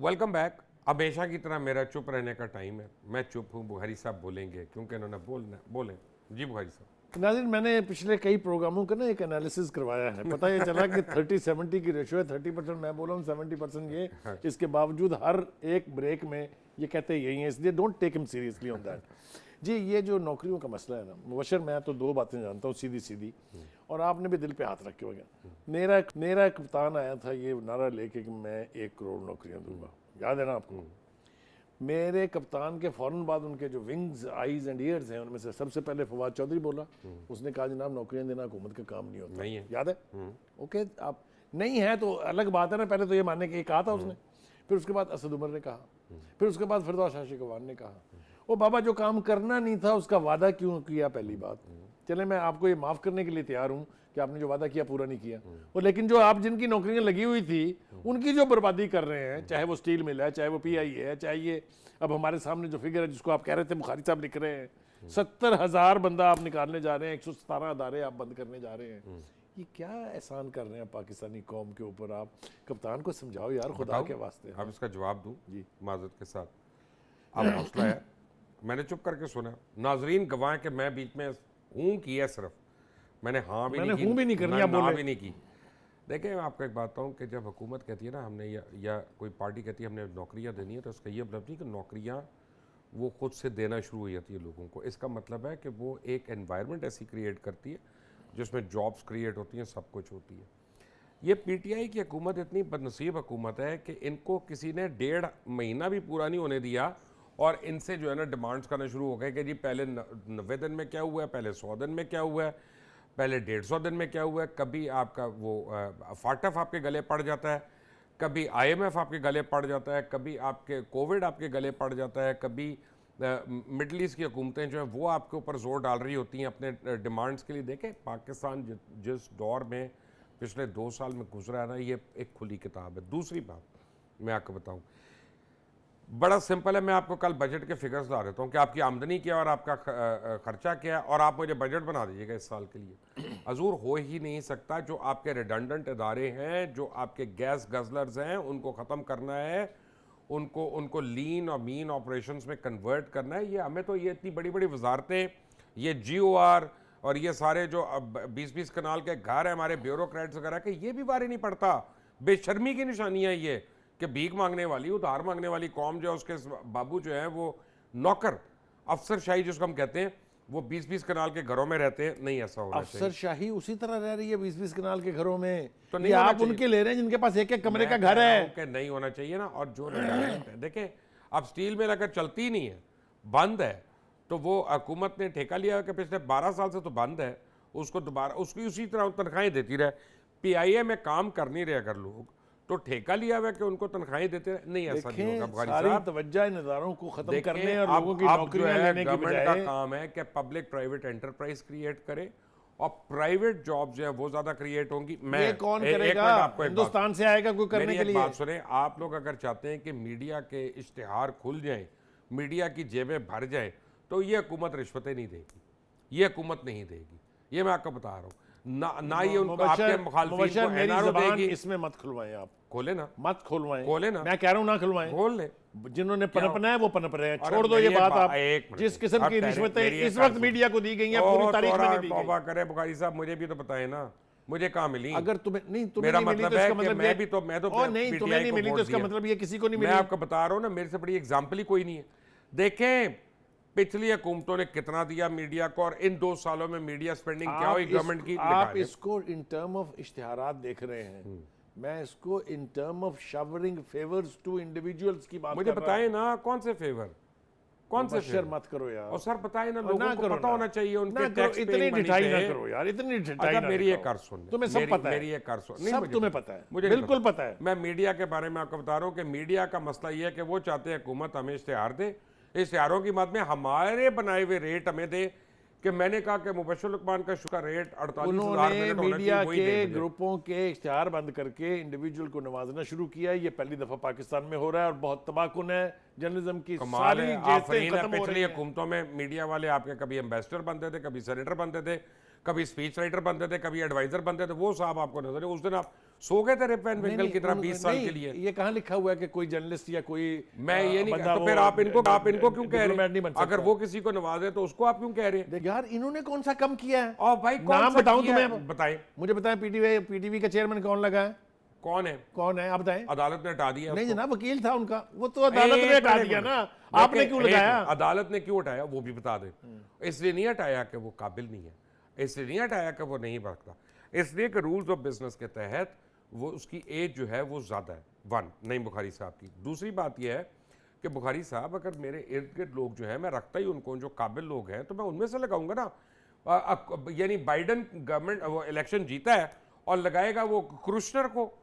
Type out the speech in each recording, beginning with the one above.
Welcome back. हमेशा की तरह मेरा चुप रहने का टाइम है। मैं चुप हूँ, बुखारी साहब बोलेंगे क्योंकि इन्होंने बोलना। बोलें जी बुखारी साहब। नाज़रीन, मैंने पिछले कई प्रोग्रामों का ना एक एनालिसिस करवाया है। पता ये चला कि 30-70 की रेशो है। 30% मैं बोला हूँ, 70% ये। इसके बावजूद हर एक ब्रेक में ये कहते यही हैं, इसलिए don't take him seriously on that. जी, ये जो नौकरियों का मसला है ना मुबशर, मैं तो दो बातें जानता हूँ सीधी सीधी, और आपने भी दिल पे हाथ रखे हुए हैं। मेरा कप्तान आया था ये नारा लेके कि मैं 1 करोड़ नौकरियाँ दूंगा, याद है ना आपको? मेरे कप्तान के फौरन बाद उनके जो विंग्स, आईज एंड ईयर्स हैं, उनमें से सबसे पहले फवाद चौधरी बोला। उसने कहा जनाब नौकरियां देना हुकूमत का काम नहीं होता। नहीं है। याद है? ओके, आप नहीं है तो अलग बात है ना। पहले तो ये मानने के कहा था उसने, फिर उसके बाद असद उमर ने कहा, फिर उसके बाद फिरदौस शाशिकवान ने कहा। ओ बाबा, जो काम करना नहीं था उसका वादा क्यों किया? पहली बात। चले, मैं आपको ये माफ करने के लिए तैयार हूँ कि आपने जो वादा किया पूरा नहीं किया। और लेकिन जो आप जिनकी नौकरियां लगी हुई थी उनकी जो बर्बादी कर रहे हैं, चाहे वो स्टील मिल है, चाहे वो PI है, चाहे ये अब हमारे सामने जो फिगर है जिसको आप कह रहे थे, बुखारी साहब लिख रहे हैं, 70,000 बंदा आप निकालने जा रहे हैं, 117 अदारे आप बंद करने जा रहे हैं। ये क्या एहसान कर रहे हैं पाकिस्तानी कौम के ऊपर? आप कप्तान को समझाओ यार, खुदा के वास्ते। अब इसका जवाब दूं जी माजरत के साथ। अब हौसला है, मैंने चुप करके सुना। नाजरीन गवाह के मैं बीच में हूँ किया, सिर्फ मैंने हाँ भी नहीं की, हूँ भी नहीं करनी, आप ना बोले भी नहीं की। देखिए, मैं आपको एक बात बताऊँ कि जब हुकूमत कहती है ना हमने या कोई पार्टी कहती है हमने नौकरियाँ देनी है, तो उसका ये मतलब नहीं कि नौकरियाँ वो खुद से देना शुरू हो जाती है लोगों को। इसका मतलब है कि वो एक एनवायरनमेंट ऐसी क्रिएट करती है जिसमें जॉब्स क्रिएट होती हैं, सब कुछ होती है। ये PTI की हुकूमत इतनी बदनसीब हुकूमत है कि इनको किसी ने 1.5 महीना भी पूरा नहीं होने दिया और इनसे जो है ना डिमांड्स करना शुरू हो गए कि जी पहले 90 दिन में क्या हुआ है, पहले 100 दिन में क्या हुआ है, पहले 150 दिन में क्या हुआ है। कभी आपका वो फाटफ आपके गले पड़ जाता है, कभी IMF आपके गले पड़ जाता है, कभी आपके कोविड आपके गले पड़ जाता है, कभी मिडल ईस्ट की हुकूमतें जो हैं वो आपके ऊपर जोर डाल रही होती हैं अपने डिमांड्स के लिए। देखें, पाकिस्तान जिस दौर में पिछले 2 साल में गुजरा है ना, ये एक खुली किताब है। दूसरी बात मैं आपको बताऊं, बड़ा सिंपल है। मैं आपको कल बजट के फिगर्स ला देता हूँ कि आपकी आमदनी क्या है और आपका खर्चा क्या है, और आप मुझे बजट बना दीजिएगा इस साल के लिए। हजूर हो ही नहीं सकता। जो आपके रिडंडेंट इदारे हैं, जो आपके गैस गजलर्स हैं, उनको ख़त्म करना है, उनको लीन और मीन ऑपरेशंस में कन्वर्ट करना है। ये हमें तो ये इतनी बड़ी बड़ी वजारतें, ये GOR और ये सारे जो 20-20 कनाल के घर है हमारे ब्यूरोक्रेट्स वगैरह के, ये भी बारे नहीं पड़ता। बेशर्मी की निशानी है ये कि भीख मांगने वाली, उधार मांगने वाली कौम जो है, उसके बाबू जो है वो नौकर अफसरशाही जिसको हम कहते हैं, वो 20-20 कनाल के घरों में रहते हैं। नहीं ऐसा होना चाहिए। अफसरशाही उसी तरह रह रही है 20-20 कनाल के घरों में। तो तो नहीं नहीं, होना आप चाहिए। उनके ले रहे हैं जिनके पास एक एक कमरे का मैं घर कह रहा है। हूं कि नहीं होना चाहिए ना। और जो देखें, अब स्टील मिल अगर चलती ही नहीं है, बंद है, तो वो हुकूमत ने ठेका लिया है कि पिछले 12 साल से तो बंद है, उसको दोबारा उसकी उसी तरह तनख्वाहें देती रहे। PIA में काम कर नहीं रहे अगर लोग, तो ठेका लिया हुआ कि उनको तनख्वाहें देते रहे। नहीं, ऐसा नहीं होगा बुखारी सारी साहब। तवज्जो इन इदारों को खत्म करने देखिए, और लोगों की अब जो नौकरियां है लेने की गवर्नमेंट का बजाय काम है कि पब्लिक प्राइवेट एंटरप्राइज क्रिएट करे और प्राइवेट जॉब जो है वो ज्यादा क्रिएट होंगी। ये कौन एक करेगा? मिनट, आपको एक बात- हिंदुस्तान से आएगा कोई करने मेरी के एक लिए? बात सुने। आप लोग अगर चाहते हैं कि मीडिया के इश्तिहार खुल जाएं, मीडिया की जेबें भर जाएं, तो ये हुकूमत रिश्वतें नहीं देगी, ये हुकूमत नहीं देगी। ये मैं आपको बता रहा हूँ ना ये उनको आपके मुखालफिन को मेरी NRO ज़बान देगी। इसमें मत खुलवाएं आप, खोले ना, मत खुलवाएं। खोले ना। मैं कह रहा हूं ना खुलवाएं। खोल ले। जिन्होंने पनपना है वो पनप रहे हैं, अरे छोड़ दो ये मेरी एक बात। बात- आप एक मिनट, जिस किस्म की अब रिश्वतें मेरी एक इस बात वक्त सुन। मीडिया को दी गई हैं, पूरी तारीख में नहीं दी तौबा गई। करे बुखारी साहब, मुझे भी तो बताए ना, मुझे कहाँ मिली? अगर तुम्हें नहीं मेरा नहीं मिली मतलब तो है इसका कि मतलब मैं ये- भी तो मैं तो और नहीं, तुम्हें PTI नहीं को मिली तो वोट इसका दिया। मतलब ये किसी को नहीं मैं मिली। आपको बता रहा हूँ ना, मेरे से बड़ी एग्जाम्पल ही कोई नहीं है। देखें, पिछली हुकूमतों ने कितना दिया मीडिया को, और इन 2 सालों में मीडिया स्पेंडिंग क्या हुई गवर्नमेंट की। आप इसको इन टर्म ऑफ इश्तिहारात देख रहे हैं, मैं इसको in term of showering favours to individuals की बात मुझे कर रहा बताए ना कौन से फेवर, कौन से मुबश्शिर मत करो यार। और सर बताए ना, और लोगों ना को करो पता ना। होना चाहिए उनके ना करो, टैक्स इतनी ढिठाई ना करो यार, इतनी ढिठाई ना मेरी एक करो। कर सुन, तुम्हें सब पता है, मेरी एक कर सुन। सब तुम्हें पता है, मुझे नहीं बिल्कुल पता है। मैं मीडिया के बारे में आपको बता रहा हूँ कि मीडिया का मसला ये है कि वो चाहते हैं हुकूमत हमें इश्तिहार दे, इश्तिहारों की बात में हमारे बनाए हुए रेट हमें दे। कि मैंने कहा कि मुबश्शिर लुकमान का शुक्र रेट 48,000 उन्होंने मीडिया के ग्रुपों के इश्तिहार बंद करके इंडिविजुअल को नवाजना शुरू किया है। ये पहली दफा पाकिस्तान में हो रहा है और बहुत तबाहकुन है। जर्नलिज्म की सारी जेसें खत्म हो पिछली रही हैं। हुकूमतों में मीडिया वाले आपके कभी एम्बेसडर बनते थे, कभी सेनेटर बनते थे, कभी स्पीच राइटर बनते थे, कभी एडवाइजर बनते थे। वो साहब आपको नजर है, उस दिन आप सो गए थे रिप वैन विंकल नहीं, की तरह उन- 20 साल नहीं, के लिए। ये कहाँ लिखा हुआ है कि कोई जर्नलिस्ट या कोई मैं ये नहीं बंदा कहता, तो फिर वो आप इनको क्यों कह डिप्लोमेट रहे नहीं बन हैं? अगर सकता। वो किसी को नवाजे तो उसको आप क्यों कह रहे हैं? देख यार, इन्होंने कौन सा कम किया है? और भाई कौन नाम सा बताऊं किया है? तुम्हें? बताएं मुझे बताएं, पीटीवी का चेयरमैन कौन लगा है? कौन है? कौन है आप बताएं। अदालत ने हटा दिया नहीं उसको। जनाब, वकील था उनका, वो तो अदालत ने हटा दिया ना, आपने क्यों लगाया? अदालत ने क्यों हटाया वो भी बता दे। इसलिए नहीं हटाया कि वो काबिल नहीं है, इसलिए नहीं हटाया कि वो नहीं बरतता, इसलिए कि रूल्स ऑफ बिजनेस के तहत वो उसकी एज जो है वो ज़्यादा है। वन, नईम बुखारी साहब की। दूसरी बात यह है कि बुखारी साहब अगर मेरे इर्द गिर्द लोग जो है, मैं रखता ही उनको, जो काबिल लोग हैं, तो मैं उनमें से लगाऊंगा ना। यानी बाइडन गवर्नमेंट वो इलेक्शन जीता है और लगाएगा वो क्रूशनर को,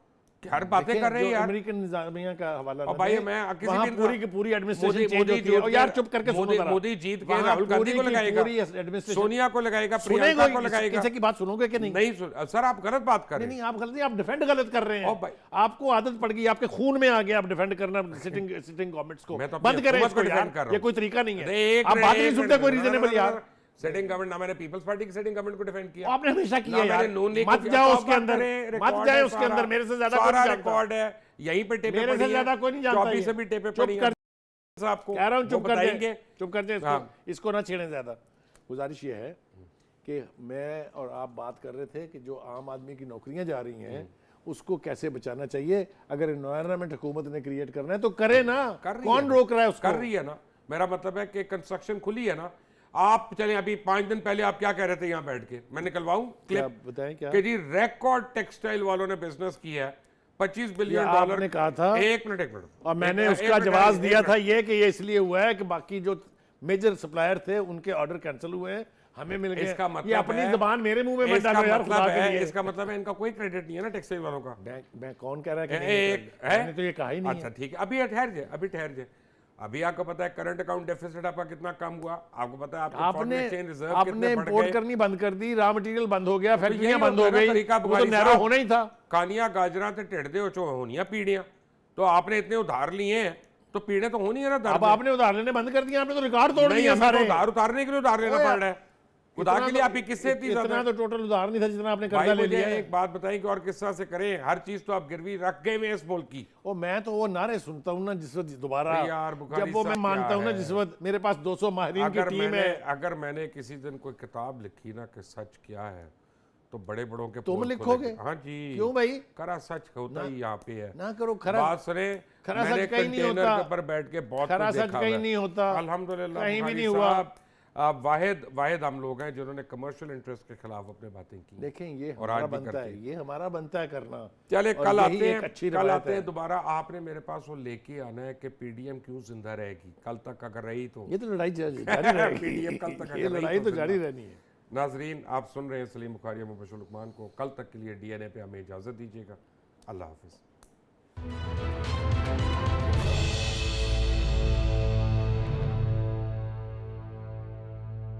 हर बातें कर रहे हैं यार। अमेरिकन निजामिया का हवाला और ना भाई दें, मैं किसी वहाँ दिन पूरी की पूरी एडमिनिस्ट्रेशन चेंज होती है। जीत और यार चुप करके सुनो जरा। मोदी जीत के वहाँ राहुल गांधी पूरी को की लगाएगा, पूरी administration- सोनिया को लगाएगा, सुनेगा प्रियंका को ही, लगाएगा। किसी की बात सुनोगे कि नहीं? नहीं सर, आप गलत बात कर रहे नहीं हैं। आप गलत नहीं, आप डिफेंड गलत कर रहे और भाई- हैं। आपको आदत पड़ गई, आपके खून में आ गया, आप डिफेंड करना सिटिंग गवर्नमेंट्स को। मैं तो अपनी बंद करें हुकूमत को इसको defend यार, कर रहा ये हूं। कोई तरीका नहीं अरे है। एक आप मिनट, बात नहीं एक सुनते मिनट, कोई ना, ना, रीजनेबल ना, ना, यार। सेटिंग गवर्नमेंट, ना मैंने पीपल्स पार्टी की सेटिंग गवर्नमेंट को डिफेंड किया, आपने हमेशा किया ना यार। मैंने नून लीग मत को जाओ किया। उसके अंदर, मेरे मत रिकॉर्ड जाए है उसके सारा। अंदर, मेरे से ज्यादा सारा कोई नहीं जानता। रिकॉर्ड है, यहीं पे टेपे मेरे से पड़ी ज्यादा कोई नहीं जानता। 24 से भी टेपे पड़ी चुप कर, साहब को कह रहा हूं चुप कर बताएंगे। चुप कर हाँ। इसको ना छेड़ें ज्यादा। गुजारिश ये है कि मैं और आप बात कर रहे थे कि जो आम आदमी की नौकरियां जा रही हैं उसको कैसे बचाना चाहिए। अगर एनवायरनमेंट हुकूमत ने क्रिएट करना है तो करे ना, कर रही कौन है, रोक रहा है उसको? कर रही है ना। मेरा मतलब है कि कंस्ट्रक्शन खुली है ना। आप चलें, अभी 5 दिन पहले आप क्या कह रहे थे यहाँ बैठ के, मैं निकलवाऊं क्या क्लिप बताएं क्या? कि जी रिकॉर्ड टेक्सटाइल वालों ने बिजनेस किया है, 25 बिलियन ये डॉलर। आपने कहा था। एक मिनट और मैंने एक उसका मिनट, जवाब एक दिया मिनट। था ये कि ये इसलिए हुआ है कि बाकी जो मेजर सप्लायर थे उनके ऑर्डर कैंसिल हुए हैं, हमें मिल गए। इसका मतलब ये अपनी है- जबान मेरे मुंह में मत इसका डालो यार, मतलब खुदा के है, लिए। इसका मतलब है इनका कोई क्रेडिट नहीं है ना टेक्सटाइल वालों का। मैं कौन कह रहा है कि एक नहीं है? मैंने तो ये कहा ही नहीं अच्छा है। ठीक है, अभी ठहर जाए, अभी ठहर जाए। अभी आपको पता है करंट अकाउंट डेफिसिट आपका कितना कम हुआ, आपको पता है आपके फॉरेन एक्सचेंज रिजर्व आपने कितने बढ़ इंपोर्ट गए। करनी बंद कर दी, रॉ मटेरियल बंद हो गया, यही फैक्ट्रियां बंद होता हो है ना गई, तरीका वो तो बुखारी नैरो साहब। होना ही था। कानिया गाजरा ते टिड्डे हो चो होनिया पीड़ियां, तो आपने इतने उधार लिए हैं तो पीड़े तो होनी है ना। अब आपने उधार लेने बंद कर दिया, आपने तो रिकॉर्ड तोड़ नहीं, दिया हमें तो सारे। उधार उतारने के लिए उधार लेना ओए, पड़ रहा है। खुदा इतना के लिए तो- आपकी किससे इतनी इतना ज्यादा? तो टोटल उधार नहीं था जितना आपने भाई कर्जा ले मुझे लिया है। एक बात बताएं कि और किस तरह से करें, हर चीज तो आप गिरवी रख गए हुए इस मुल्क की। ओ मैं तो वो नारे सुनता हूँ ना जिस वक्त दोबारा, अरे यार, बुखारी जब वो मैं साहब मानता क्या हूँ ना है? जिस वक्त मेरे पास 200 माहिरीन की टीम है। अगर मैंने किसी दिन कोई किताब लिखी ना कि सच क्या है, तो बड़े बड़ों के तुम पोल लिखोगे? खोलेंगे। हाँ जी, क्यों भाई? करा सच होता ही यहाँ पे है। ना करो खरा, बात सुने, खरा मैंने सच कहीं नहीं कंटेनर होता। के ऊपर बैठ के बहुत खरा कुछ सच देखा कहीं हुआ है। नहीं होता। अल्हम्दुलिल्लाह कहीं भी बुखारी नहीं हुआ। साहब, वाहिद हम लोग हैं जिन्होंने कमर्शियल इंटरेस्ट के खिलाफ अपने बातें की। देखें ये और हमारा आज भी बनता करते है, ये हमारा बनता है करना। चले और कल यही आते एक हैं, अच्छी कल रवायत आते हैं है। दोबारा। आपने मेरे पास वो लेके आना है कि पीडीएम क्यों जिंदा रहेगी। कल तक अगर रही तो ये तो लड़ाई जारी रहेगी। पीडीएम कल तक ये अगर रही लड़ाई तो जिंदा। जारी रहनी है। नाजरीन, आप सुन रहे हैं सलीम बुखारी, मुबशर लुकमान को। कल तक के लिए डीएनए पे हमें इजाज़त दीजिएगा। अल्लाह हाफिज़।